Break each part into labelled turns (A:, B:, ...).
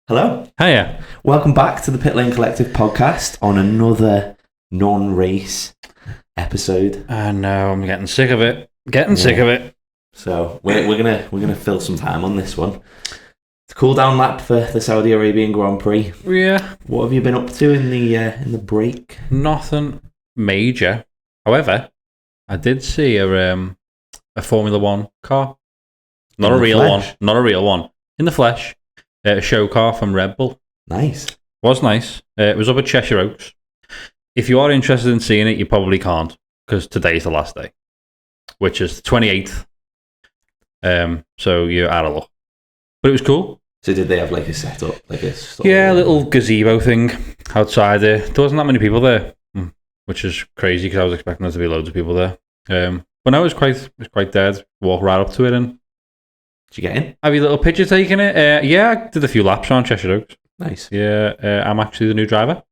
A: Hello.
B: Hiya.
A: Welcome back to the Pitlane Collective Podcast on another non-race episode.
B: I know, I'm getting sick of it. Sick of it.
A: So we're gonna fill some time on this one. It's a cool-down lap for the Saudi Arabian Grand Prix.
B: Yeah.
A: What have you been up to in the break?
B: Nothing major. However, I did see a Formula One car. Not a real one. In the flesh. A show car from Red Bull.
A: Nice.
B: Was nice. It was up at Cheshire Oaks. If you are interested in seeing it, you probably can't, because today's the last day, which is the 28th. So you're out of luck. But it was cool.
A: So did they have like a setup?
B: Yeah, a little gazebo thing outside there. There wasn't that many people there, which is crazy because I was expecting there to be loads of people there. But no, it was quite dead. Walk right up to it and...
A: Did you get in?
B: Have you a little picture taking it? Yeah, I did a few laps around Cheshire Oaks.
A: Nice.
B: Yeah, I'm actually the new driver.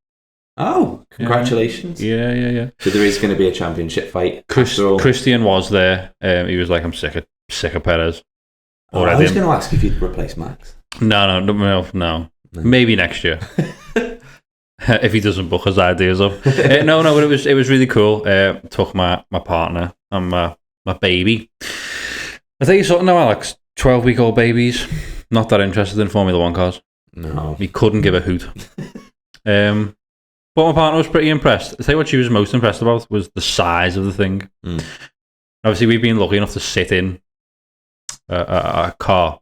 A: Oh, congratulations.
B: Yeah.
A: So there is going to be a championship fight.
B: Christian was there. He was like, I'm sick of Perez.
A: I was going to ask if you'd replace Max.
B: No. Maybe next year. If he doesn't book his ideas up. No, but it was really cool. Took my partner and my baby. I tell you something now, Alex. 12-week-old babies, not that interested in Formula One cars.
A: No.
B: He couldn't give a hoot. But my partner was pretty impressed. I tell you what she was most impressed about was the size of the thing. Obviously, we've been lucky enough to sit in a car,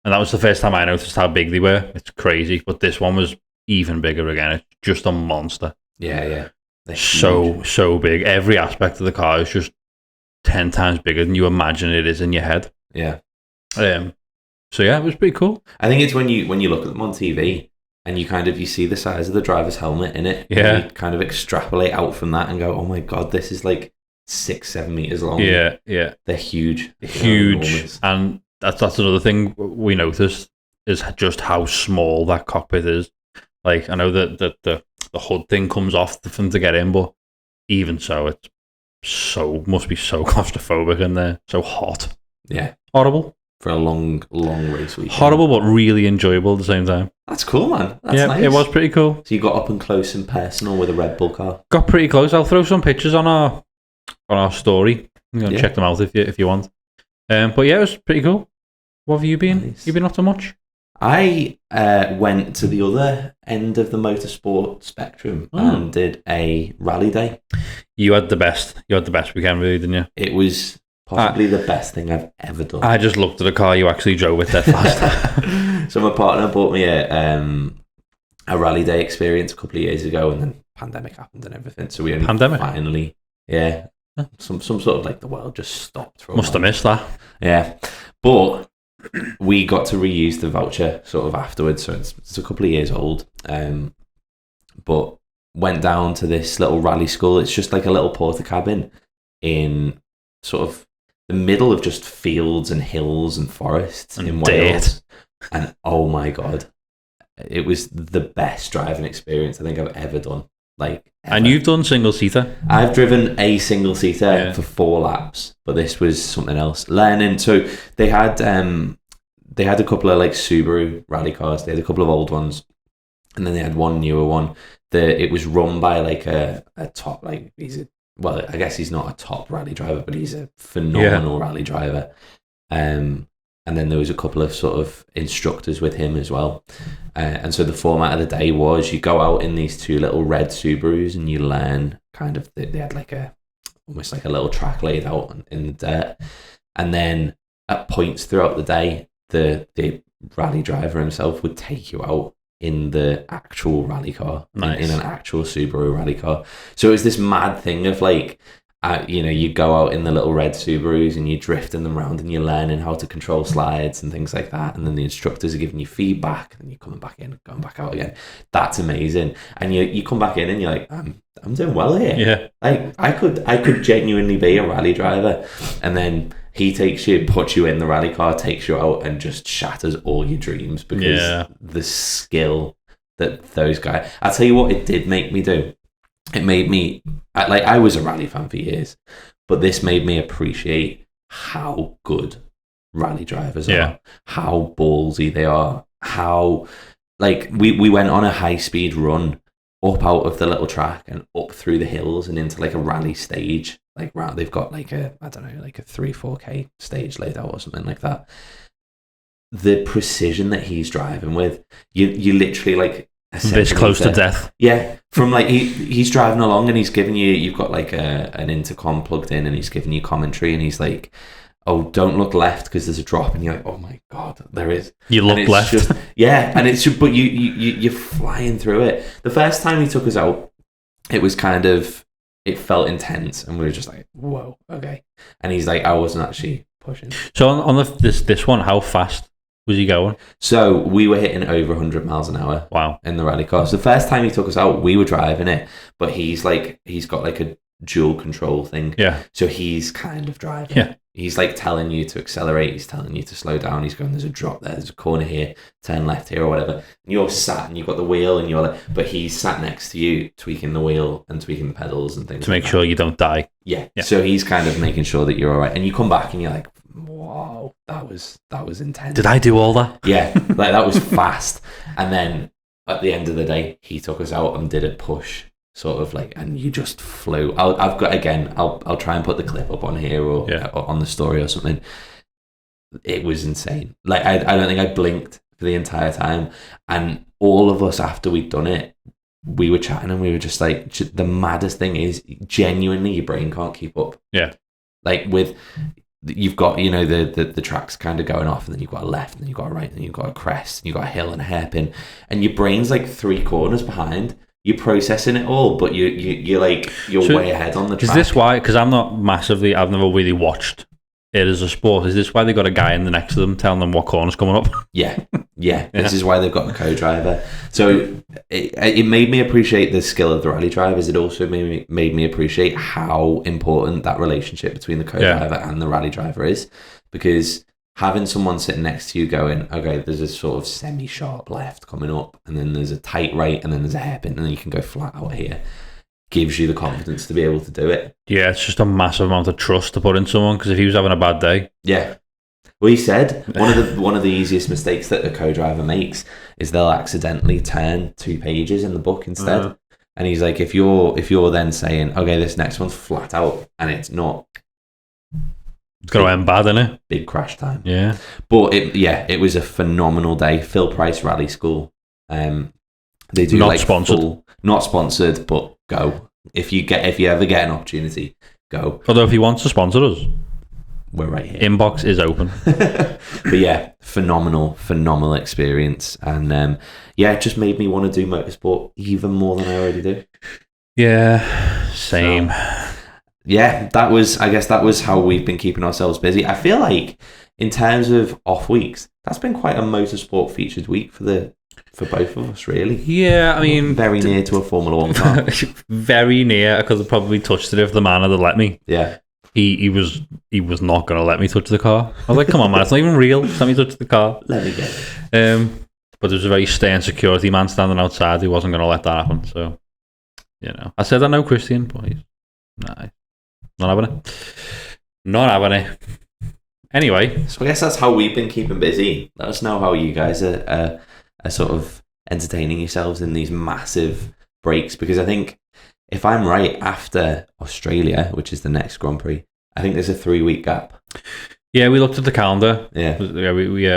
B: and that was the first time I noticed how big they were. It's crazy, but this one was even bigger again. It's just a monster.
A: Yeah.
B: So big. Every aspect of the car is just 10 times bigger than you imagine it is in your head.
A: Yeah.
B: So yeah, it was pretty cool.
A: I think it's when you look at them on TV and you see the size of the driver's helmet in it.
B: Yeah.
A: And you kind of extrapolate out from that and go, oh my God, this is like 6-7 meters long.
B: Yeah.
A: They're huge.
B: Huge. And that's another thing we noticed is just how small that cockpit is. Like, I know that the hood thing comes off for them to get in, but even so, it's must be so claustrophobic in there. So hot.
A: Yeah.
B: Horrible.
A: For a long race weekend.
B: Horrible, but really enjoyable at the same time.
A: That's cool, man. That's nice.
B: It was pretty cool.
A: So you got up and close and personal with a Red Bull car?
B: Got pretty close. I'll throw some pictures on our story. You can check them out if you want. But yeah, it was pretty cool. What have you been?
A: Nice.
B: You been up to much?
A: I went to the other end of the motorsport spectrum and did a rally day.
B: You had the best weekend, really, didn't you?
A: It was possibly the best thing I've ever done.
B: I just looked at a car you actually drove with that fast.
A: So my partner bought me a rally day experience a couple of years ago, and then pandemic happened and everything. So we only finally, some sort of like the world just stopped.
B: Must have missed that.
A: Yeah, but we got to reuse the voucher sort of afterwards. So it's a couple of years old, but went down to this little rally school. It's just like a little porta cabin in sort of the middle of just fields and hills and forests and in Wales. And oh my God, it was the best driving experience I think I've ever done. Ever.
B: And you've done single seater?
A: I've driven a single seater for 4 laps, but this was something else. Learning, so they had a couple of like Subaru rally cars. They had a couple of old ones, and then they had one newer one. It was run by like a top, like I guess he's not a top rally driver, but he's a phenomenal rally driver. And then there was a couple of sort of instructors with him as well. And so the format of the day was you go out in these 2 little red Subarus and you learn kind of, they had like almost like a little track laid out in the dirt. And then at points throughout the day, the rally driver himself would take you out in the actual rally car, in an actual Subaru rally car. So it was this mad thing of like, you go out in the little red Subarus and you're drifting them around and you're learning how to control slides and things like that. And then the instructors are giving you feedback and you're coming back in, going back out again. That's amazing. And you come back in and you're like, I'm doing well here.
B: Yeah.
A: Like I could genuinely be a rally driver. And then he takes you, puts you in the rally car, takes you out and just shatters all your dreams because the skill that those guys... I'll tell you what it did make me do. It made me... I was a rally fan for years, but this made me appreciate how good rally drivers are, how ballsy they are, how like we went on a high speed run up out of the little track and up through the hills and into like a rally stage. Like they've got like a, I don't know, like a 3-4K stage laid out or something like that. The precision that he's driving with, you literally like
B: this close to death.
A: Yeah, from like he's driving along and he's giving you've got like an intercom plugged in and he's giving you commentary and he's like, oh, don't look left because there's a drop, and you're like, oh my god, there is.
B: You look left.
A: Just, yeah, and it's just, but you're flying through it. The first time he took us out, it was kind of, it felt intense, and we were just like, whoa, okay. And he's like, I wasn't actually pushing.
B: So on this one, how fast was he going?
A: So we were hitting over 100 miles an hour.
B: Wow.
A: In the rally car. So the first time he took us out, we were driving it, but he's got like a dual control thing.
B: Yeah.
A: So he's kind of driving.
B: Yeah.
A: He's like telling you to accelerate. He's telling you to slow down. He's going, there's a drop there. There's a corner here. Turn left here or whatever. And you're sat and you've got the wheel and you're like, but he's sat next to you, tweaking the wheel and tweaking the pedals and things.
B: To make sure you don't die.
A: Yeah. So he's kind of making sure that you're all right. And you come back and you're like, wow, that was intense.
B: Did I do all that?
A: Yeah. Like that was fast. And then at the end of the day, he took us out and did a push. Sort of like, and you just flew. I'll try and put the clip up on here or on the story or something. It was insane. Like I don't think I blinked for the entire time. And all of us after we'd done it, we were chatting and we were just like, the maddest thing is genuinely your brain can't keep up.
B: Yeah.
A: Like with, you've got, you know, the tracks kind of going off and then you've got a left and then you've got a right and then you've got a crest and you've got a hill and a hairpin and your brain's like 3 corners behind. You're processing it all, but you're way ahead on the track.
B: Is this why? Because I've never really watched it as a sport. Is this why they got a guy in the next to them telling them what corner's coming up?
A: Yeah. This is why they've got a co-driver. So it made me appreciate the skill of the rally drivers. It also made me appreciate how important that relationship between the co-driver and the rally driver is, because having someone sitting next to you going, okay, there's a sort of semi-sharp left coming up, and then there's a tight right, and then there's a hairpin, and then you can go flat out here, gives you the confidence to be able to do it. Yeah,
B: it's just a massive amount of trust to put in someone, because if he was having a bad day...
A: Yeah. Well, he said one of the easiest mistakes that a co-driver makes is they'll accidentally turn 2 pages in the book instead. And he's like, if you're then saying, okay, this next one's flat out, and it's not...
B: It's going to end bad, isn't it?
A: Big crash time.
B: Yeah.
A: But it was a phenomenal day. Phil Price Rally School. They do
B: not sponsored.
A: Not sponsored, but go. If you ever get an opportunity, go.
B: Although if he wants to sponsor us,
A: we're right here.
B: Inbox is open.
A: But yeah, phenomenal experience. And it just made me want to do motorsport even more than I already do.
B: Yeah, same.
A: So, yeah, that was how we've been keeping ourselves busy. I feel like in terms of off weeks, that's been quite a motorsport featured week for both of us, really.
B: Yeah, I mean,
A: very near to a Formula 1 car.
B: Very near. I could have probably touched it if the man had let me.
A: Yeah.
B: He was not going to let me touch the car. I was like, come on, man, it's not even real. Just let me touch the car.
A: Let me get it.
B: But there was a very stern security man standing outside who wasn't going to let that happen. So, I said I know Christian, but he's not having it. Anyway.
A: So I guess that's how we've been keeping busy. Let us know how you guys are sort of entertaining yourselves in these massive breaks, because I think, if I'm right, after Australia, which is the next Grand Prix, I think there's a 3-week gap.
B: Yeah, we looked at the calendar.
A: Yeah.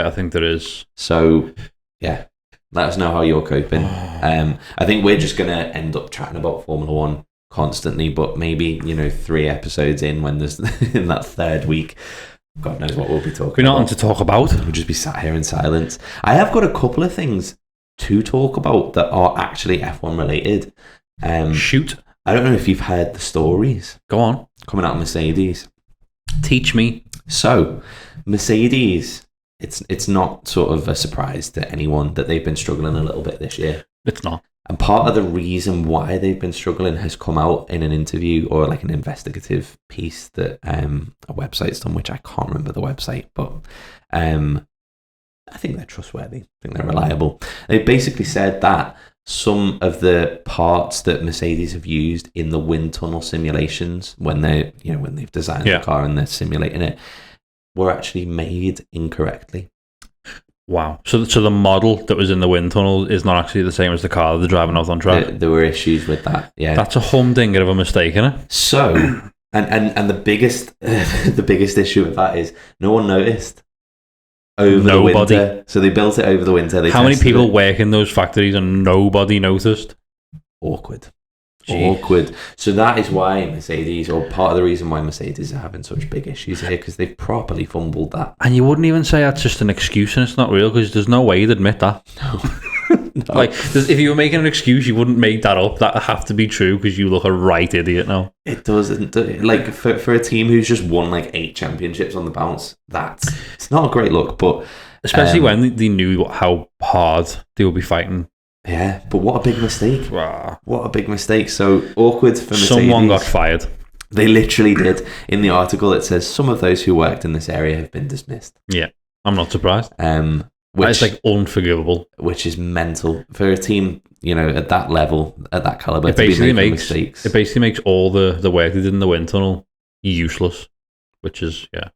B: I think there is.
A: So, yeah, let us know how you're coping. I think we're just going to end up chatting about Formula 1 constantly, but maybe 3 episodes in, when there's in that 3rd week, God knows what we'll be talking about.
B: We're not on to talk about.
A: We'll just be sat here in silence. I have got a couple of things to talk about that are actually F1 related.
B: Shoot.
A: I don't know if you've heard the stories.
B: Go on.
A: Coming out of Mercedes.
B: Teach me.
A: So, Mercedes, it's not sort of a surprise to anyone that they've been struggling a little bit this year.
B: It's not.
A: And part of the reason why they've been struggling has come out in an interview or like an investigative piece that a website's done, which I can't remember the website, but I think they're trustworthy. I think they're reliable. They basically said that some of the parts that Mercedes have used in the wind tunnel simulations when they've designed the car and they're simulating it were actually made incorrectly.
B: Wow. So the model that was in the wind tunnel is not actually the same as the car they're driving out on track.
A: There were issues with that. Yeah,
B: that's a humdinger of a mistake, isn't it?
A: So, and the biggest issue with that is no one noticed over the winter. So they built it over the winter.
B: How many people work in those factories and nobody noticed?
A: Awkward.
B: Jeez.
A: Awkward. So that is why Mercedes, or part of the reason why Mercedes are having such big issues here, because they've properly fumbled that.
B: And you wouldn't even say that's just an excuse and it's not real, because there's no way you'd admit that.
A: No.
B: Like, if you were making an excuse, you wouldn't make that up. That would have to be true, because you look a right idiot now.
A: It doesn't. Like, for a team who's just won like 8 championships on the bounce, it's not a great look. But
B: especially when they knew how hard they would be fighting.
A: Yeah, but what a big mistake.
B: Wow.
A: What a big mistake. So awkward for Mercedes.
B: Someone got fired.
A: They literally did. In the article, it says some of those who worked in this area have been dismissed.
B: Yeah, I'm not surprised.
A: Which
B: is like unforgivable.
A: Which is mental. For a team, at that level, at that caliber,
B: it basically makes all the work they did in the wind tunnel useless, which is, yeah.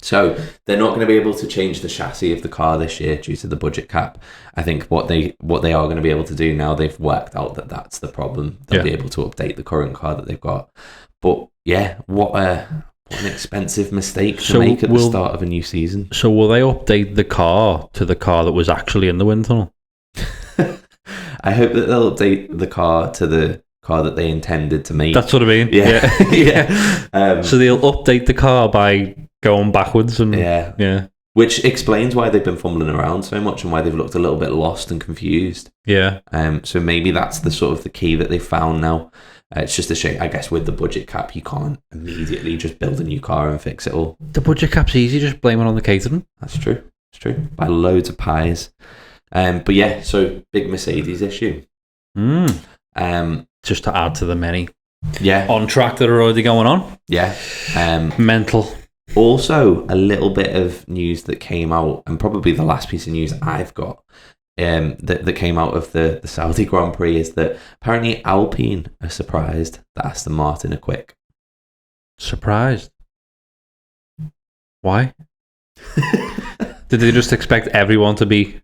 A: So they're not going to be able to change the chassis of the car this year due to the budget cap. I think what they are going to be able to do now, they've worked out that that's the problem. They'll be able to update the current car that they've got. But yeah, what an expensive mistake to make at the start of a new season.
B: So will they update the car to the car that was actually in the wind tunnel?
A: I hope that they'll update the car to the car that they intended to make.
B: That's what I mean.
A: Yeah.
B: Yeah. So they'll update the car by going backwards and yeah.
A: Which explains why they've been fumbling around so much and why they've looked a little bit lost and confused.
B: Yeah.
A: So maybe that's the sort of the key that they've found now. It's just a shame, I guess, with the budget cap, you can't immediately just build a new car and fix it all.
B: The budget cap's easy, just blame it on the catering.
A: That's true. It's true. Buy loads of pies. But yeah, so big Mercedes issue.
B: Just to add to the many
A: on
B: track that are already going on.
A: Yeah.
B: Mental.
A: Also, a little bit of news that came out, and probably the last piece of news I've got that came out of the Saudi Grand Prix, is that apparently Alpine are surprised that Aston Martin are quick.
B: Surprised? Why? Did they just expect everyone to be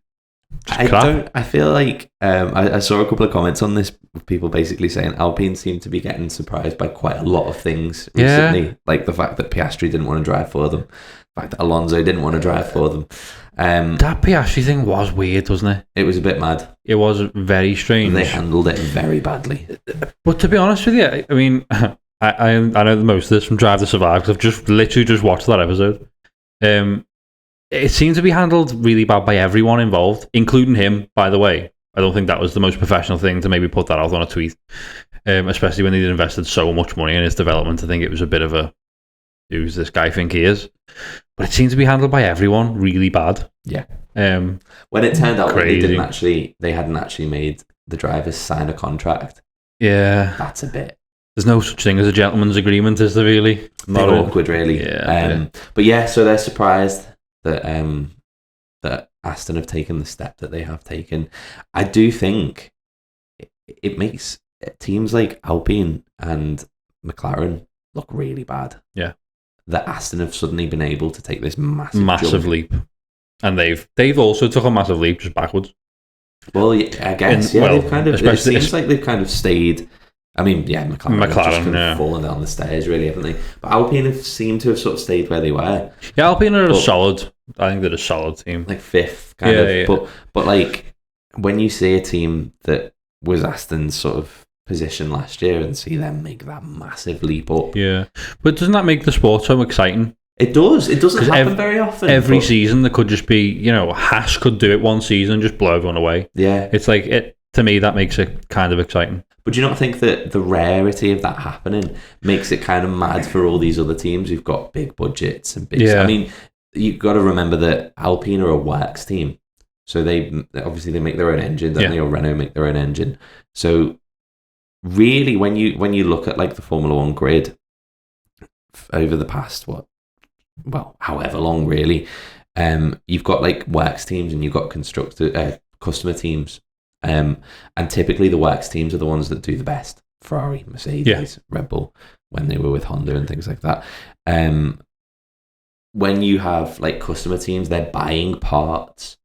A: I feel like I saw a couple of comments on this, with people basically saying Alpine seem to be getting surprised by quite a lot of things recently, like the fact that Piastri didn't want to drive for them, the fact that Alonso didn't want to drive for them.
B: That Piastri thing was weird, wasn't it?
A: It was a bit mad.
B: It was very strange.
A: They handled it very badly.
B: But to be honest with you, I mean, I know most of this from Drive to Survive, because I've just literally watched that episode. It seemed to be handled really bad by everyone involved, including him, by the way. I don't think that was the most professional thing to maybe put that out on a tweet, especially when they'd invested so much money in his development. I think it was a bit of a, who's this guy think he is? But it seemed to be handled by everyone really bad.
A: Yeah. When it turned out that they hadn't actually made the drivers sign a contract.
B: Yeah.
A: That's a bit.
B: There's no such thing as a gentleman's agreement, is there really?
A: Not awkward, really.
B: Yeah.
A: But yeah, so they're surprised that that Aston have taken the step that they have taken. I do think it makes teams like Alpine and McLaren look really bad.
B: Yeah,
A: that Aston have suddenly been able to take this massive
B: leap, and they've also took a massive leap just backwards.
A: Well, I guess they've kind of. It seems like they've kind of stayed. I mean, McLaren have just kind of fallen down the stairs, really, haven't they? But Alpine have seemed to have sort of stayed where they were.
B: Yeah, Alpine are solid. I think they're a solid team,
A: like fifth, kind of. Yeah. But like when you see a team that was Aston's sort of position last year and see them make that massive leap up,
B: but doesn't that make the sport so exciting?
A: It does. It doesn't happen very often.
B: Every season there could just be, Haas could do it one season and just blow everyone away.
A: Yeah,
B: it's like it. To me, that makes it kind of exciting.
A: But do you not think that the rarity of that happening makes it kind of mad for all these other teams who've got big budgets and big... I mean, you've got to remember that Alpine are a works team. So they make their own engine, don't they? Or Renault make their own engine. So really, when you look at like the Formula One grid over the past, however long really, you've got like works teams and you've got customer teams. And typically the works teams are the ones that do the best. Ferrari, Mercedes, Red Bull, when they were with Honda and things like that. When you have like customer teams, they're buying parts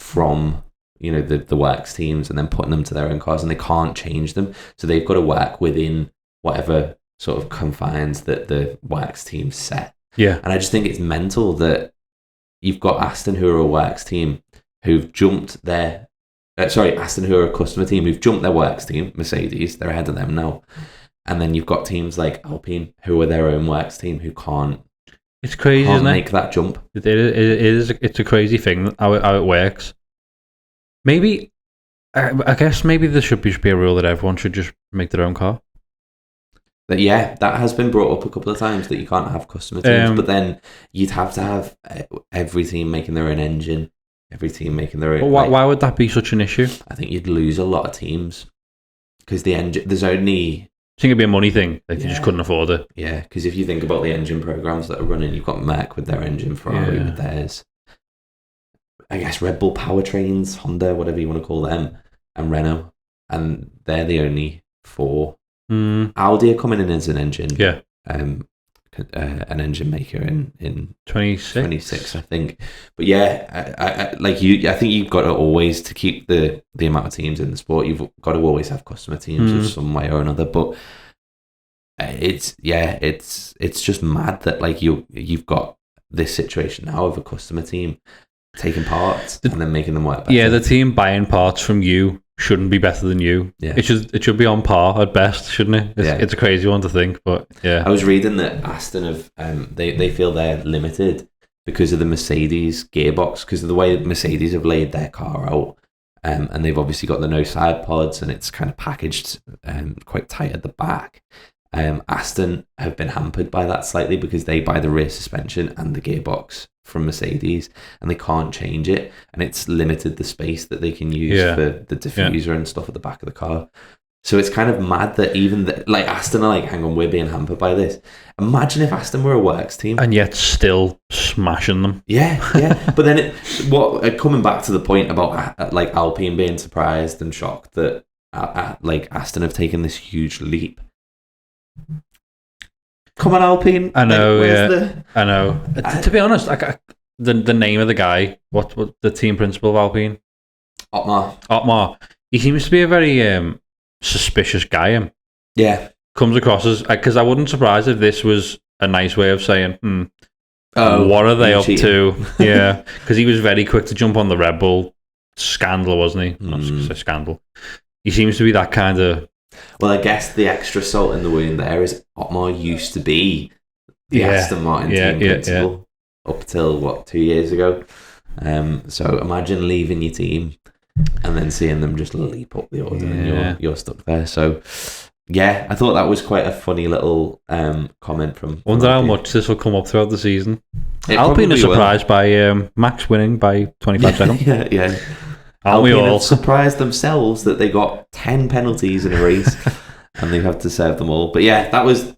A: from the works teams and then putting them to their own cars, and they can't change them, so they've got to work within whatever sort of confines that the works team set.
B: Yeah.
A: And I just think it's mental that you've got Aston, who are a works team, who've jumped their Aston, who are a customer team, who've jumped their works team, Mercedes, they're ahead of them now. And then you've got teams like Alpine, who are their own works team, who can't.
B: It's crazy, isn't it?
A: Make that jump.
B: It is. It's a crazy thing how it works. Maybe, I guess maybe there should be a rule that everyone should just make their own car.
A: But yeah, that has been brought up a couple of times, that you can't have customer teams, but then you'd have to have every team making their own engine, every team making their own.
B: But why would that be such an issue?
A: I think you'd lose a lot of teams because the engine. There's only.
B: I think it'd be a money thing. Like you just couldn't afford it.
A: Yeah, because if you think about the engine programs that are running, you've got Merc with their engine, Ferrari with theirs. I guess Red Bull powertrains, Honda, whatever you want to call them, and Renault, and they're the only 4. Audi are coming in as an engine.
B: Yeah.
A: An engine maker in
B: 26,
A: I think. But yeah, I think you've got to always, to keep the amount of teams in the sport, you've got to always have customer teams of some way or another. But it's just mad that like you've got this situation now of a customer team taking parts and then making them work better.
B: Yeah, the team buying parts from you shouldn't be better than you.
A: Yeah.
B: It should be on par at best, shouldn't it? It's a crazy one to think, but yeah.
A: I was reading that Aston have they feel they're limited because of the Mercedes gearbox, because of the way Mercedes have laid their car out, and they've obviously got the no side pods and it's kind of packaged quite tight at the back. Aston have been hampered by that slightly because they buy the rear suspension and the gearbox from Mercedes and they can't change it, and it's limited the space that they can use for the diffuser and stuff at the back of the car. So it's kind of mad that even like Aston are like, hang on, we're being hampered by this. Imagine if Aston were a works team
B: and yet still smashing them.
A: Yeah. But then coming back to the point about like Alpine being surprised and shocked that like Aston have taken this huge leap. Come on, Alpine.
B: I know, I know. To be honest, the name of the guy, what the team principal of Alpine? Otmar. He seems to be a very suspicious guy.
A: Yeah.
B: Comes across as, because I wouldn't surprise if this was a nice way of saying, what are they up to? Yeah. Because he was very quick to jump on the Red Bull scandal, wasn't he? Not a scandal. He seems to be that kind of...
A: Well, I guess the extra salt in the wound there is Otmar used to be the Aston Martin team principal up till 2 years ago. So imagine leaving your team and then seeing them just leap up the order and you're stuck there. So yeah, I thought that was quite a funny little comment from.
B: Wonder how much this will come up throughout the season. Alpine is surprised by Max winning by 25 seconds.
A: Yeah.
B: Alpine
A: have surprised themselves that they got 10 penalties in a race and they have to serve them all. But yeah,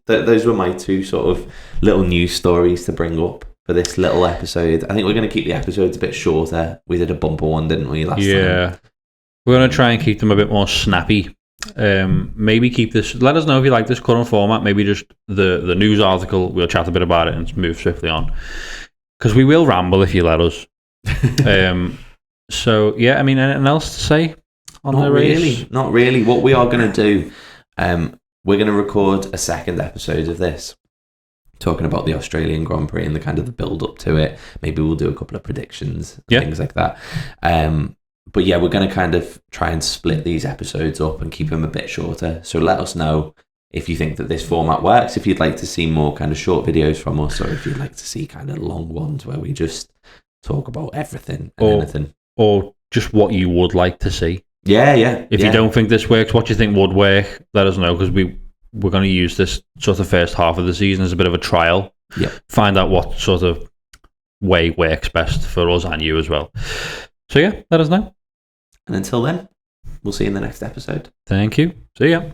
A: those were my 2 sort of little news stories to bring up for this little episode. I think we're going to keep the episodes a bit shorter. We did a bumper one, didn't we, last time?
B: Yeah. We're going to try and keep them a bit more snappy. Maybe keep this... Let us know if you like this current format. Maybe just the news article. We'll chat a bit about it and move swiftly on. Because we will ramble if you let us. So, yeah, I mean, anything else to say on the race?
A: Not really. What we are going to do, we're going to record a second episode of this, talking about the Australian Grand Prix and the kind of the build-up to it. Maybe we'll do a couple of predictions, things like that. But yeah, we're going to kind of try and split these episodes up and keep them a bit shorter. So let us know if you think that this format works, if you'd like to see more kind of short videos from us, or if you'd like to see kind of long ones where we just talk about everything and anything. Or
B: just what you would like to see.
A: Yeah.
B: If you don't think this works, what you think would work, let us know, because we're going to use this sort of first half of the season as a bit of a trial.
A: Yeah.
B: Find out what sort of way works best for us and you as well. So yeah, let us know.
A: And until then, we'll see you in the next episode.
B: Thank you. See ya.